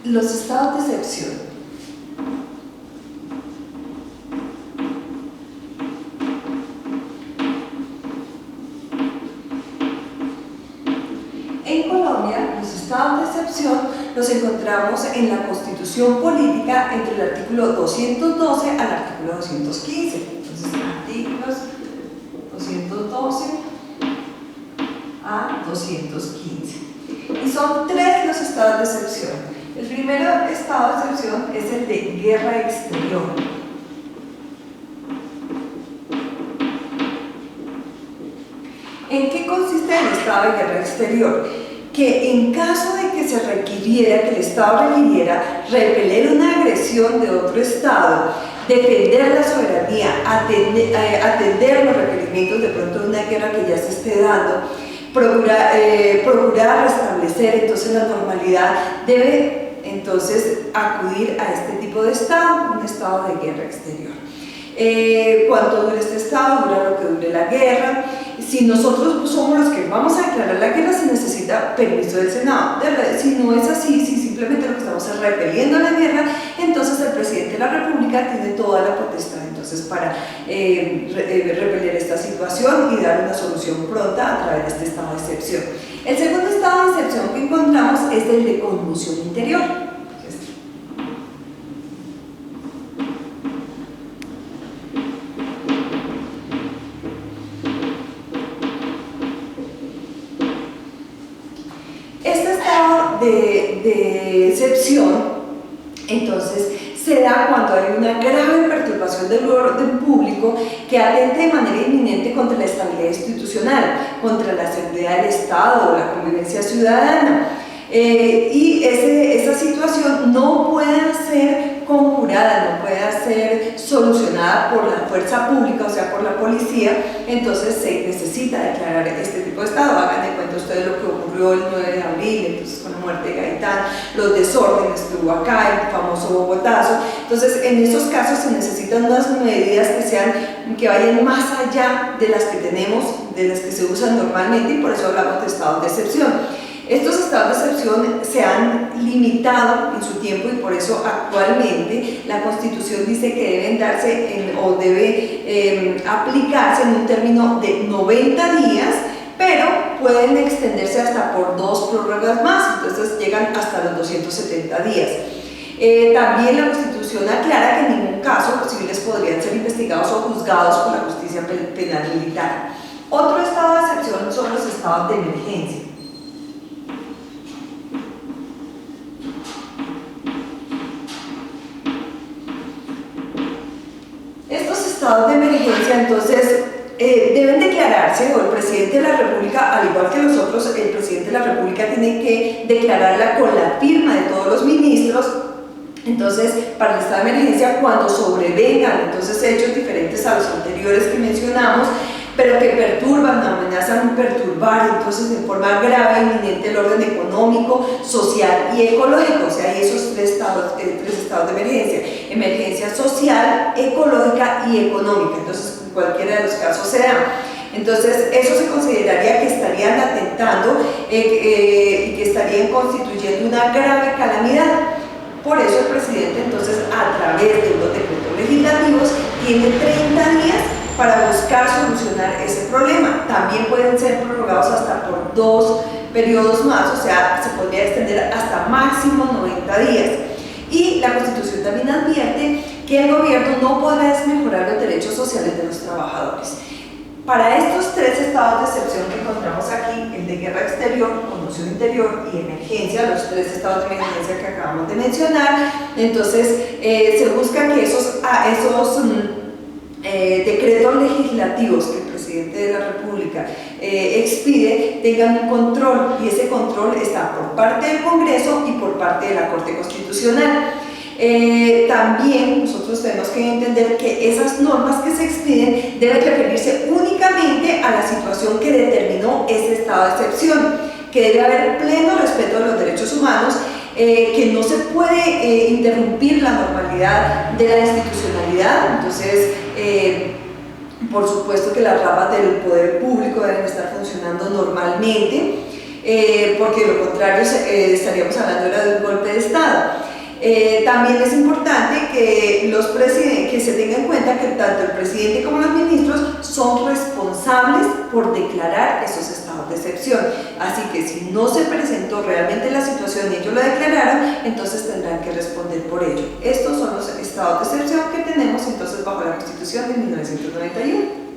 Los estados de excepción. En Colombia, los estados de excepción los encontramos en la Constitución Política entre el artículo 212 al artículo 215. Entonces, artículos 212 a 215. Y son tres los estados de excepción. El primer estado de excepción es el de guerra exterior. ¿En qué consiste el estado de guerra exterior? Que en caso de que se requiriera, que el Estado requiriera repeler una agresión de otro Estado, defender la soberanía, atender los requerimientos de pronto de una guerra que ya se esté dando, procurar restablecer entonces la normalidad, debe entonces acudir a este tipo de Estado, un Estado de guerra exterior. ¿Cuánto dura este Estado? Dura lo que dure la guerra. Si nosotros somos los que vamos a declarar la guerra, se necesita permiso del Senado. Si no es así, si simplemente lo que estamos es repeliendo la guerra, entonces el presidente de la República tiene toda la potestad entonces para repeler esta situación y dar una solución pronta a través de este estado de excepción. El segundo estado de excepción que encontramos es el de conmoción interior. De excepción, entonces, se da cuando hay una grave perturbación del orden público que atente de manera inminente contra la estabilidad institucional, contra la seguridad del Estado o la convivencia ciudadana. Y esa situación no puede ser conjurada, no puede ser solucionada por la fuerza pública, o sea, por la policía, entonces se necesita declarar este tipo de estado. Hagan de cuenta ustedes lo que ocurrió el 9 de abril, entonces con la muerte de Gaitán, los desórdenes que hubo acá, el famoso Bogotazo. Entonces, en esos casos se necesitan unas medidas que vayan más allá de las que tenemos, de las que se usan normalmente, y por eso hablamos de estados de excepción. Estos estados de excepción se han limitado en su tiempo y por eso actualmente la Constitución dice que deben darse o debe aplicarse en un término de 90 días, pero pueden extenderse hasta por 2 prórrogas más, entonces llegan hasta los 270 días. También la Constitución aclara que en ningún caso los civiles podrían ser investigados o juzgados por la justicia penal militar. Otro estado de excepción son los estados de emergencia. Estos estados de emergencia entonces deben declararse, o el presidente de la República, al igual que los otros, el presidente de la República tiene que declararla con la firma de todos los ministros. Entonces, para el estado de emergencia, cuando sobrevengan entonces hechos diferentes a los anteriores que mencionamos, pero que perturban, amenazan perturbar entonces de forma grave e inminente el orden económico, social y ecológico. O sea, hay esos tres estados de emergencia: emergencia social, ecológica y económica. Entonces, cualquiera de los casos se da. Entonces, eso se consideraría que estarían atentando y que estarían constituyendo una grave calamidad. Por eso el presidente, entonces, a través de los decretos legislativos, tiene 30 días para buscar solucionar ese problema. También pueden ser prorrogados hasta por 2 periodos más, o sea, se podría extender hasta máximo 90 días. Y la Constitución también advierte que el gobierno no podrá desmejorar los derechos sociales de los trabajadores. Para estos 3 estados de excepción que encontramos aquí, el de guerra exterior, conmoción interior y emergencia, los 3 estados de emergencia que acabamos de mencionar, entonces se busca que esos decretos legislativos que el presidente de la República expide tengan un control, y ese control está por parte del Congreso y por parte de la Corte Constitucional. También nosotros tenemos que entender que esas normas que se expiden deben referirse únicamente a la situación que determinó ese estado de excepción, que debe haber pleno respeto a los derechos humanos, que no se puede interrumpir la normalidad de la institucionalidad. Entonces, por supuesto que las ramas del poder público deben estar funcionando normalmente. porque de lo contrario estaríamos hablando ahora de un golpe de Estado. También es importante que se tenga en cuenta que tanto el presidente como los ministros son responsables por declarar esos estados de excepción. Así que si no se presentó realmente la situación y ellos lo declararon, entonces tendrán que responder por ello. Estos son los estados de excepción que tenemos entonces bajo la Constitución de 1991.